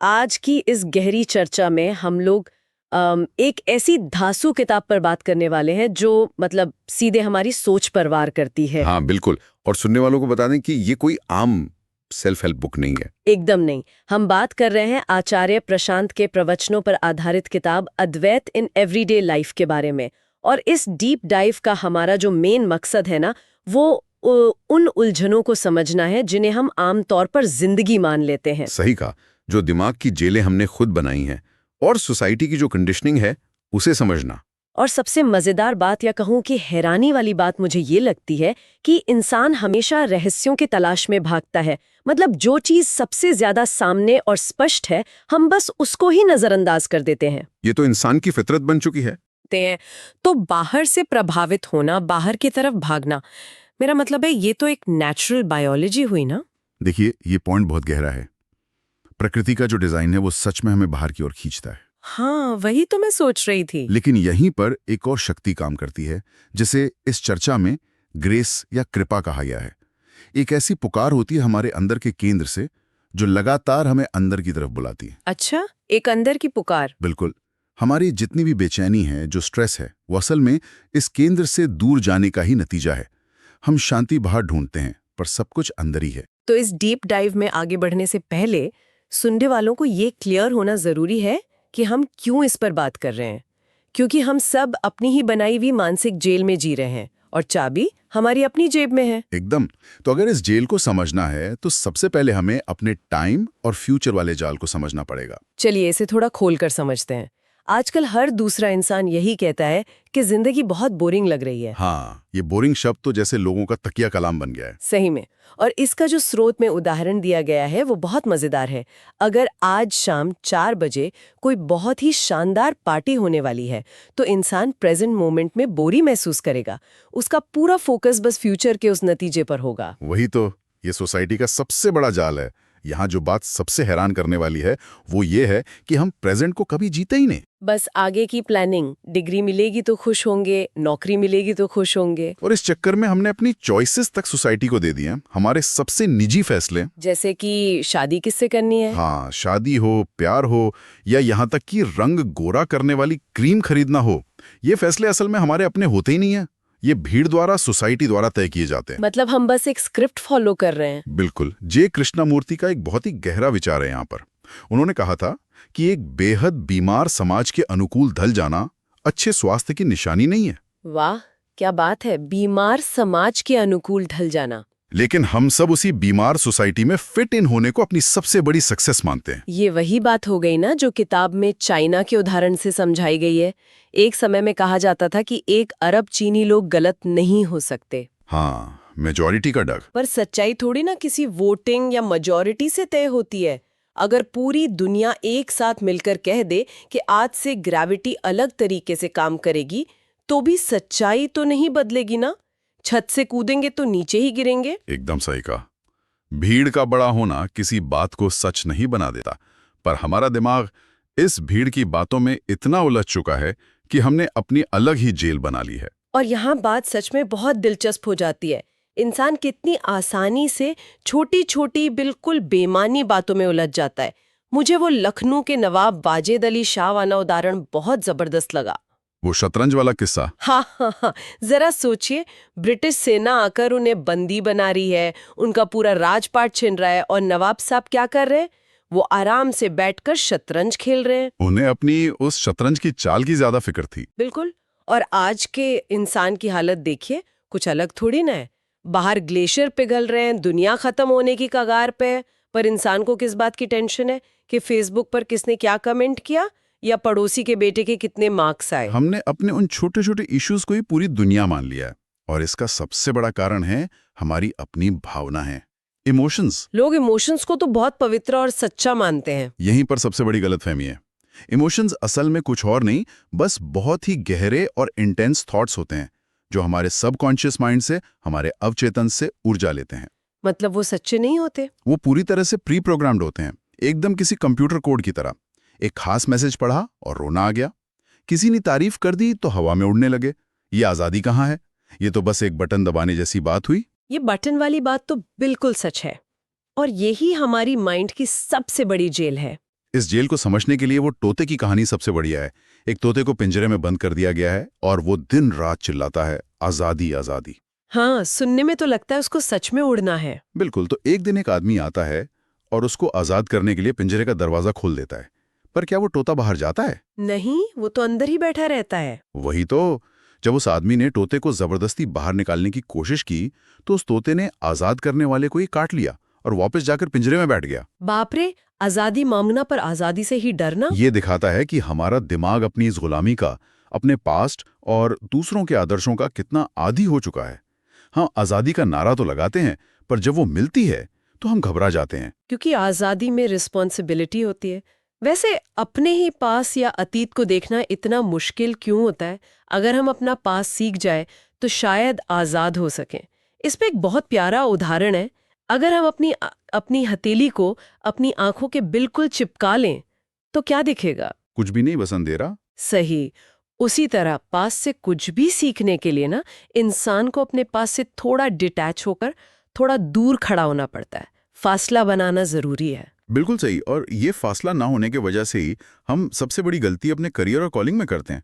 आज की इस गहरी चर्चा में हम लोग एक ऐसी धांसू किताब पर बात करने वाले हैं जो मतलब सीधे हमारी सोच पर वार करती है। हाँ बिल्कुल। और सुनने वालों को बता दें कि ये कोई आम सेल्फ हेल्प बुक नहीं है। एकदम नहीं। हम बात कर रहे हैं आचार्य प्रशांत के प्रवचनों पर आधारित किताब अद्वैत इन एवरीडे लाइफ के बारे में। और इस डीप डाइव का हमारा जो मेन मकसद है ना, वो उन उलझनों को समझना है जिन्हें हम आमतौर पर जिंदगी मान लेते हैं। सही कहा। जो दिमाग की जेलें हमने खुद बनाई हैं और सोसाइटी की जो कंडीशनिंग है उसे समझना। और सबसे मजेदार बात या कहूं कि हैरानी वाली बात मुझे ये लगती है कि इंसान हमेशा रहस्यों की तलाश में भागता है। मतलब जो चीज सबसे ज्यादा सामने और स्पष्ट है, हम बस उसको ही नजरअंदाज कर देते हैं। ये तो इंसान की फितरत बन चुकी है। तो बाहर से प्रभावित होना, बाहर की तरफ भागना, मेरा मतलब है ये तो एक नेचुरल बायोलॉजी हुई ना। देखिए, ये पॉइंट बहुत गहरा है। प्रकृति का जो डिजाइन है वो सच में हमें बाहर की ओर खींचता है। हाँ, वही तो मैं सोच रही थी। लेकिन यहीं पर एक और शक्ति काम करती है, जिसे इस चर्चा में ग्रेस या कृपा कहा गया है। एक ऐसी पुकार होती है हमारे अंदर के केंद्र से, जो लगातार हमें अंदर की तरफ बुलाती है। अच्छा, एक अंदर की पुकार। बिल्कुल। हमारी जितनी भी बेचैनी है, जो स्ट्रेस है, वो असल में इस केंद्र से दूर जाने का ही नतीजा है। हम शांति बाहर ढूंढते हैं, पर सब कुछ अंदर ही है। तो इस डीप डाइव में आगे बढ़ने से पहले सुनने वालों को ये क्लियर होना जरूरी है कि हम क्यों इस पर बात कर रहे हैं। क्योंकि हम सब अपनी ही बनाई हुई मानसिक जेल में जी रहे हैं और चाबी हमारी अपनी जेब में है। एकदम। तो अगर इस जेल को समझना है तो सबसे पहले हमें अपने टाइम और फ्यूचर वाले जाल को समझना पड़ेगा। चलिए इसे थोड़ा खोलकर समझते हैं। आजकल हर दूसरा इंसान यही कहता है कि जिंदगी बहुत बोरिंग लग रही है। हाँ, ये बोरिंग शब्द तो जैसे लोगों का तकिया कलाम बन गया है। सही में। और इसका जो स्रोत में उदाहरण दिया गया है वो बहुत मजेदार है। अगर आज शाम 4 बजे कोई बहुत ही शानदार पार्टी होने वाली है, तो इंसान प्रेजेंट मोमेंट में बोरी महसूस करेगा। उसका पूरा फोकस बस फ्यूचर के उस नतीजे पर होगा। वही तो, ये सोसाइटी का सबसे बड़ा जाल है। यहाँ जो बात सबसे हैरान करने वाली है वो ये है कि हम प्रेजेंट को कभी जीते ही नहीं। बस आगे की प्लानिंग, डिग्री मिलेगी तो खुश होंगे, नौकरी मिलेगी तो खुश होंगे। और इस चक्कर में हमने अपनी चॉइसेस तक सोसाइटी को दे दी हैं। हमारे सबसे निजी फैसले, जैसे कि शादी किससे करनी है। हाँ, शादी हो, प्यार हो, या यहाँ तक कि रंग गोरा करने वाली क्रीम खरीदना हो, ये फैसले असल में हमारे अपने होते ही नहीं है। ये भीड़ द्वारा, सोसाइटी द्वारा तय किए जाते हैं। मतलब हम बस एक स्क्रिप्ट फॉलो कर रहे हैं। बिल्कुल। जे कृष्णमूर्ति का एक बहुत ही गहरा विचार है यहाँ पर। उन्होंने कहा था कि एक बेहद बीमार समाज के अनुकूल ढल जाना अच्छे स्वास्थ्य की निशानी नहीं है। वाह, क्या बात है, बीमार समाज के अनुकूल ढल जाना। लेकिन हम सब उसी बीमार सोसाइटी में फिट इन होने को अपनी सबसे बड़ी सक्सेस मानते हैं। ये वही बात हो गई ना जो किताब में चाइना के उदाहरण से समझाई गई है। एक समय में कहा जाता था कि 1 अरब चीनी लोग गलत नहीं हो सकते। हाँ, मेजॉरिटी का डर। पर सच्चाई थोड़ी ना किसी वोटिंग या मेजॉरिटी से तय होती है। अगर पूरी दुनिया एक साथ मिलकर कह दे कि आज से ग्रेविटी अलग तरीके से काम करेगी, तो भी सच्चाई तो नहीं बदलेगी ना। छत से कूदेंगे तो नीचे ही गिरेंगे। एकदम सही कहा। भीड़ का बड़ा होना किसी बात को सच नहीं बना देता, पर हमारा दिमाग इस भीड़ की बातों में इतना उलझ चुका है कि हमने अपनी अलग ही जेल बना ली है। और यहाँ बात सच में बहुत दिलचस्प हो जाती है। इंसान कितनी आसानी से छोटी छोटी बिल्कुल बेमानी बातों में उलझ जाता है। मुझे वो लखनऊ के नवाब वाजिद अली शाह वाला उदाहरण बहुत जबरदस्त लगा। वो शतरंज वाला किस्सा। हाँ, जरा सोचिए, ब्रिटिश सेना आकर उन्हें बंदी बना रही है, उनका पूरा राजपाट छिन रहा है, और नवाब साहब क्या कर रहे हैं? वो आराम से बैठकर शतरंज खेल रहे हैं। उन्हें अपनी उस शतरंज की चाल की ज्यादा फिक्र थी। बिल्कुल। और आज के इंसान की हालत देखिए, कुछ अलग थोड़ी ना है। बाहर ग्लेशियर पिघल रहे हैं, दुनिया खत्म होने की कगार पे है, पर इंसान को किस बात की टेंशन है कि फेसबुक पर किसने क्या कमेंट किया या पड़ोसी के बेटे के कितने मार्क्स आए। हमने अपने उन छोटे छोटे इश्यूज को ही पूरी दुनिया मान लिया है। और इसका सबसे बड़ा कारण है हमारी अपनी भावना है, इमोशंस। लोग इमोशंस को तो बहुत पवित्र और सच्चा मानते हैं। यहीं पर सबसे बड़ी गलतफहमी है। इमोशंस असल में कुछ और नहीं, बस बहुत ही गहरे और इंटेंस थॉट्स होते हैं, जो हमारे सबकॉन्शियस माइंड से, हमारे अवचेतन से ऊर्जा लेते हैं। मतलब वो सच्चे नहीं होते? वो पूरी तरह से प्री प्रोग्राम्ड होते हैं, एकदम किसी कंप्यूटर कोड की तरह। एक खास मैसेज पढ़ा और रोना आ गया, किसी ने तारीफ कर दी तो हवा में उड़ने लगे। ये आजादी कहाँ है? ये तो बस एक बटन दबाने जैसी बात हुई। ये बटन वाली बात तो बिल्कुल सच है। और यही हमारी माइंड की सबसे बड़ी जेल है। इस जेल को समझने के लिए वो तोते की कहानी सबसे बढ़िया है। एक तोते को पिंजरे में बंद कर दिया गया है और वो दिन रात चिल्लाता है, आजादी आजादी। हाँ, सुनने में तो लगता है उसको सच में उड़ना है। बिल्कुल। तो एक दिन एक आदमी आता है और उसको आजाद करने के लिए पिंजरे का दरवाजा खोल देता है। पर क्या वो तोता बाहर जाता है? नहीं, वो तो अंदर ही बैठा रहता है। वही तो। जब उस आदमी ने तोते को जबरदस्ती बाहर निकालने की कोशिश की तो उस तोते ने आजाद करने वाले को ही काट लिया और वापस जाकर पिंजरे में बैठ गया। बाप रे, आजादी मांगना पर आजादी से ही डरना। ये दिखाता है कि हमारा दिमाग अपनी इस गुलामी का, अपने पास्ट और दूसरों के आदर्शों का कितना आदी हो चुका है। हाँ, आजादी का नारा तो लगाते हैं, पर जब वो मिलती है तो हम घबरा जाते हैं। क्योंकि आजादी में रिस्पॉन्सिबिलिटी होती है। वैसे अपने ही पास या अतीत को देखना इतना मुश्किल क्यों होता है? अगर हम अपना पास सीख जाए तो शायद आजाद हो सकें। इस पे एक बहुत प्यारा उदाहरण है। अगर हम अपनी हथेली को अपनी आंखों के बिल्कुल चिपका लें तो क्या दिखेगा? कुछ भी नहीं, बसंत दे रहा। सही। उसी तरह पास से कुछ भी सीखने के लिए ना इंसान को अपने पास से थोड़ा डिटैच होकर थोड़ा दूर खड़ा होना पड़ता है। फासला बनाना जरूरी है। बिल्कुल सही। और ये फासला ना होने की वजह से ही हम सबसे बड़ी गलती अपने करियर और कॉलिंग में करते हैं।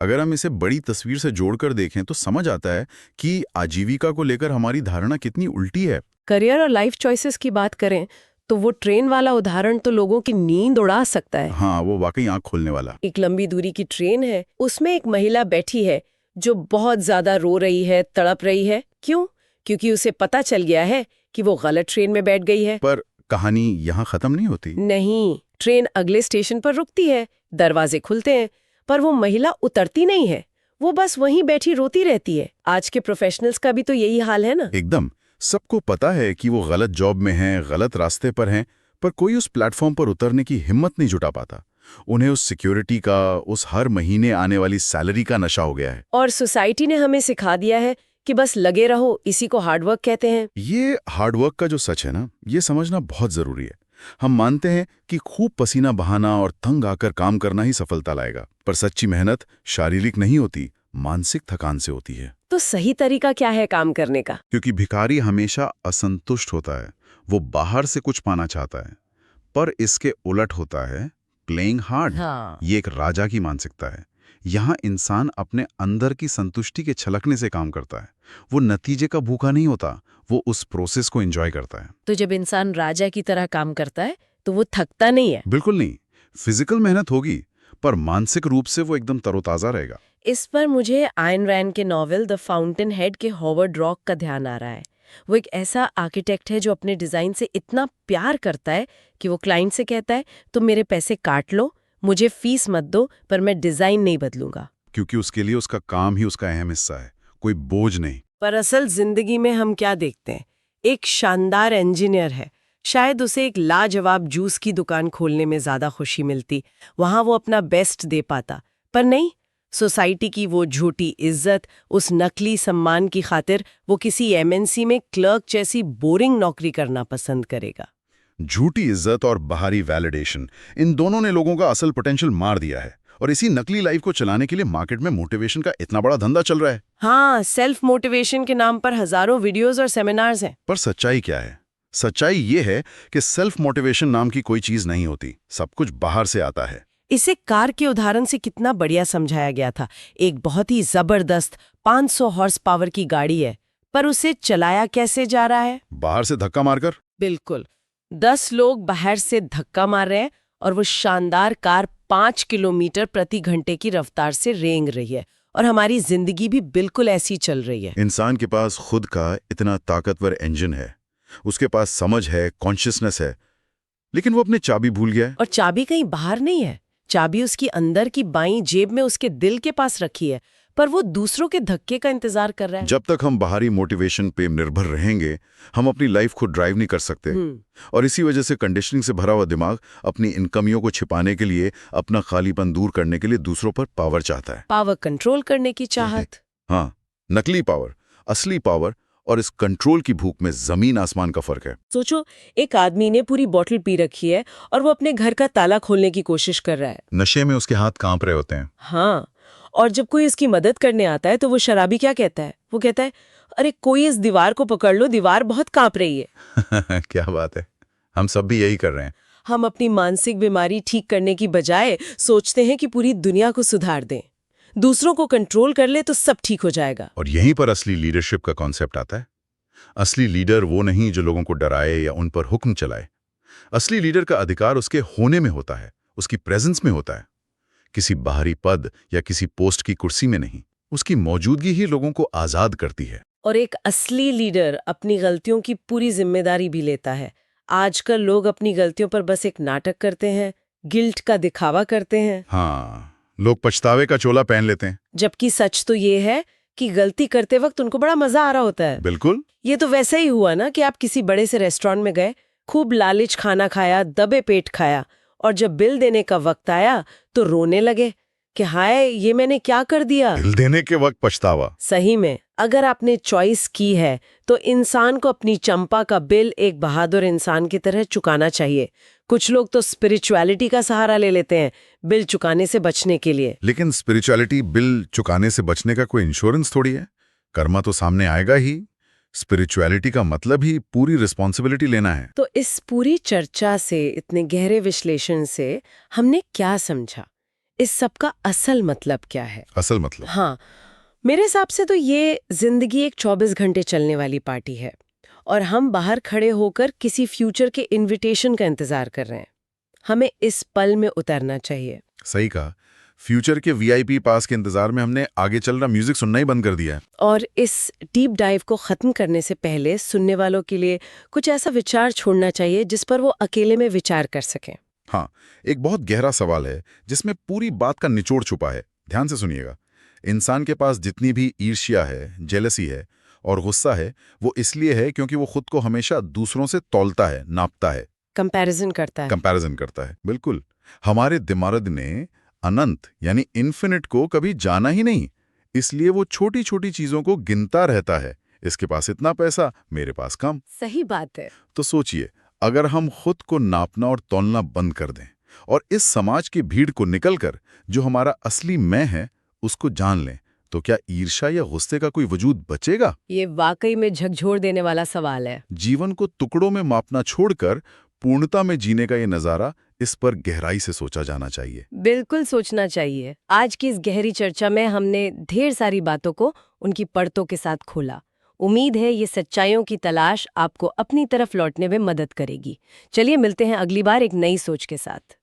अगर हम इसे बड़ी तस्वीर से जोड़कर देखें तो समझ आता है कि आजीविका को लेकर हमारी धारणा कितनी उल्टी है। करियर और लाइफ चॉइसेस की बात करें तो वो ट्रेन वाला उदाहरण तो लोगों की नींद उड़ा सकता है। हाँ, वो वाकई आंख खोलने वाला। एक लंबी दूरी की ट्रेन है, उसमें एक महिला बैठी है जो बहुत ज्यादा रो रही है, तड़प रही है। क्यों? क्योंकि उसे पता चल गया है कि वो गलत ट्रेन में बैठ गई है। पर कहानी यहाँ खत्म नहीं होती। नहीं, ट्रेन अगले स्टेशन पर रुकती है, दरवाजे खुलते हैं, पर वो महिला उतरती नहीं है। वो बस वहीं बैठी रोती रहती है। आज के प्रोफेशनल्स का भी तो यही हाल है ना। एकदम। सबको पता है कि वो गलत जॉब में हैं, गलत रास्ते पर हैं, पर कोई उस प्लेटफॉर्म पर उतरने की हिम्मत नहीं जुटा पाता। उन्हें उस सिक्योरिटी का, उस हर महीने आने वाली सैलरी का नशा हो गया है। और सोसाइटी ने हमें सिखा दिया है कि बस लगे रहो, इसी को हार्डवर्क कहते हैं। ये हार्डवर्क का जो सच है ना, ये समझना बहुत जरूरी है। हम मानते हैं कि खूब पसीना बहाना और तंग आकर काम करना ही सफलता लाएगा, पर सच्ची मेहनत शारीरिक नहीं होती, मानसिक थकान से होती है। तो सही तरीका क्या है काम करने का? क्योंकि भिखारी हमेशा असंतुष्ट होता है, वो बाहर से कुछ पाना चाहता है, पर इसके उलट होता है प्लेइंग हार्ड। हाँ। ये एक राजा की मानसिकता है। यहाँ इंसान अपने अंदर की संतुष्टि के छलकने से काम करता है। वो नतीजे का भूखा नहीं होता, वो उस प्रोसेस को एंजॉय करता है। तो जब इंसान राजा की तरह काम करता है तो वो थकता नहीं है। बिल्कुल नहीं। फिजिकल मेहनत होगी, पर मानसिक रूप से वो एकदम तरोताजा रहेगा। इस पर मुझे आयन रैंड के नॉवेल द फाउंटेन हेड के हॉवर्ड रॉक का ध्यान आ रहा है। वो एक ऐसा आर्किटेक्ट है जो अपने डिजाइन से इतना प्यार करता है कि वो क्लाइंट से कहता है तो मेरे पैसे काट लो, मुझे फीस मत दो, पर मैं डिजाइन नहीं बदलूंगा। क्योंकि उसके लिए उसका काम ही उसका अहम हिस्सा है, कोई बोझ नहीं। पर असल जिंदगी में हम क्या देखते हैं? एक शानदार इंजीनियर है, शायद उसे एक लाजवाब जूस की दुकान खोलने में ज्यादा खुशी मिलती, वहां वो अपना बेस्ट दे पाता। पर नहीं, सोसाइटी की वो झूठी इज्जत, उस नकली सम्मान की खातिर वो किसी एमएनसी में क्लर्क जैसी बोरिंग नौकरी करना पसंद करेगा। झूठी इज्जत और बाहरी वैलिडेशन, इन दोनों ने लोगों का असल पोटेंशियल मार दिया है। और इसी नकली लाइफ को चलाने के लिए मार्केट में मोटिवेशन का इतना बड़ा धंधा चल रहा है। हाँ, सेल्फ मोटिवेशन के नाम पर हजारों वीडियोस और सेमिनार्स हैं। पर सच्चाई क्या है? सच्चाई ये है कि सेल्फ मोटिवेशन नाम की कोई चीज नहीं होती, सब कुछ बाहर से आता है। इसे कार के उदाहरण से कितना बढ़िया समझाया गया था। एक बहुत ही जबरदस्त 500 हॉर्स पावर की गाड़ी है, पर उसे चलाया कैसे जा रहा है? बाहर से धक्का मारकर। बिल्कुल। 10 लोग बाहर से धक्का मार रहे हैं और वो शानदार कार 5 किलोमीटर प्रति घंटे की रफ्तार से रेंग रही है। और हमारी जिंदगी भी बिल्कुल ऐसी चल रही है। इंसान के पास खुद का इतना ताकतवर इंजन है, उसके पास समझ है, कॉन्शियसनेस है, लेकिन वो अपनी चाबी भूल गया है। और चाबी कहीं बाहर नहीं है, चाबी उसकी अंदर की बाईं जेब में उसके दिल के पास रखी है, पर वो दूसरों के धक्के का इंतजार कर रहा है। जब तक हम बाहरी मोटिवेशन पे निर्भर रहेंगे, हम अपनी लाइफ को ड्राइव नहीं कर सकते। और इसी वजह से कंडीशनिंग से भरा हुआ दिमाग अपनी इन कमियों को छिपाने के लिए, अपना खालीपन दूर करने के लिए दूसरों पर पावर चाहता है। पावर कंट्रोल करने की चाहत। हाँ, नकली पावर, असली पावर और इस कंट्रोल की भूख में जमीन आसमान का फर्क है। सोचो, एक आदमी ने पूरी बोतल पी रखी है और वो अपने घर का ताला खोलने की कोशिश कर रहा है। नशे में उसके हाथ कांप रहे होते हैं। हाँ, और जब कोई इसकी मदद करने आता है तो वो शराबी क्या कहता है? वो कहता है, अरे कोई इस दीवार को पकड़ लो, दीवार बहुत कांप रही है। क्या बात है, हम सब भी यही कर रहे हैं। हम अपनी मानसिक बीमारी ठीक करने की बजाय सोचते हैं कि पूरी दुनिया को सुधार दें, दूसरों को कंट्रोल कर ले तो सब ठीक हो जाएगा। और यहीं पर असली लीडरशिप का कॉन्सेप्ट आता है। असली लीडर वो नहीं जो लोगों को डराए या उन पर हुक्म चलाए। असली लीडर का अधिकार उसके होने में होता है, उसकी प्रेजेंस में होता है, किसी बाहरी पद या किसी पोस्ट की कुर्सी में नहीं। उसकी मौजूदगी ही लोगों को आजाद करती है। और एक असली लीडर अपनी गलतियों की पूरी जिम्मेदारी भी लेता है। आजकल लोग अपनी गलतियों पर बस एक नाटक करते हैं, गिल्ट का दिखावा करते हैं। हाँ, लोग पछतावे का चोला पहन लेते हैं। जबकि सच तो ये है कि गलती करते वक्त उनको बड़ा मजा आ रहा होता है। बिल्कुल। ये तो वैसे ही हुआ ना कि आप किसी बड़े से रेस्टोरेंट में गए, खूब लालिच खाना खाया, दबे पेट खाया, और जब बिल देने का वक्त आया तो रोने लगे कि हाय ये मैंने क्या कर दिया। बिल देने के वक्त पछतावा। सही में, अगर आपने चॉइस की है तो इंसान को अपनी चंपा का बिल एक बहादुर इंसान की तरह चुकाना चाहिए। कुछ लोग तो स्पिरिचुअलिटी का सहारा ले लेते हैं बिल चुकाने से बचने के लिए। लेकिन स्पिरिचुअलिटी बिल चुकाने से बचने का कोई इंश्योरेंस थोड़ी है। कर्मा तो सामने आएगा ही। स्पिरिचुअलिटी का मतलब ही पूरी रिस्पॉन्सिबिलिटी लेना है। तो इस पूरी चर्चा से, इतने गहरे विश्लेषण से हमने क्या समझा? इस सब का असल मतलब क्या है? असल मतलब? हाँ, मेरे हिसाब से तो ये जिंदगी एक 24 घंटे चलने वाली पार्टी है और हम बाहर खड़े होकर किसी फ्यूचर के इनविटेशन का इंतजार कर रहे हैं। हमें इस पल में उतरना चाहिए। सही कहा। फ्यूचर के वीआईपी पास के इंतजार में हमने आगे चल रहा म्यूजिक सुनना ही बंद कर दिया है। और इस डीप डाइव को खत्म करने से पहले सुनने वालों के लिए कुछ ऐसा विचार छोड़ना चाहिए जिस पर वो अकेले में विचार कर सकें। हाँ, एक बहुत गहरा सवाल है जिसमें पूरी बात का निचोड़ छुपा है। ध्यान से सुनिएगा। इंसान के पास जितनी भी ईर्ष्या है, जेलसी है और गुस्सा है, वो इसलिए है क्योंकि वो खुद को हमेशा दूसरों से तौलता है, नापता है, कंपैरिजन करता है। बिल्कुल। हमारे दिमाग ने अनंत यानी इन्फिनिट को कभी जाना ही नहीं, इसलिए वो छोटी छोटी चीजों को गिनता रहता है। इसके पास इतना पैसा, मेरे पास कम। सही बात है। तो सोचिए, अगर हम खुद को नापना और तौलना बंद कर दें और इस समाज की भीड़ को निकलकर जो हमारा असली मैं है उसको जान लें, तो क्या ईर्ष्या या गुस्से का कोई वजूद बचेगा? ये वाकई में झकझोर देने वाला सवाल है। जीवन को टुकड़ों में मापना छोड़कर पूर्णता में जीने का ये नजारा, इस पर गहराई से सोचा जाना चाहिए। बिल्कुल सोचना चाहिए। आज की इस गहरी चर्चा में हमने ढेर सारी बातों को उनकी परतों के साथ खोला। उम्मीद है ये सच्चाइयों की तलाश आपको अपनी तरफ लौटने में मदद करेगी। चलिए मिलते हैं अगली बार एक नई सोच के साथ।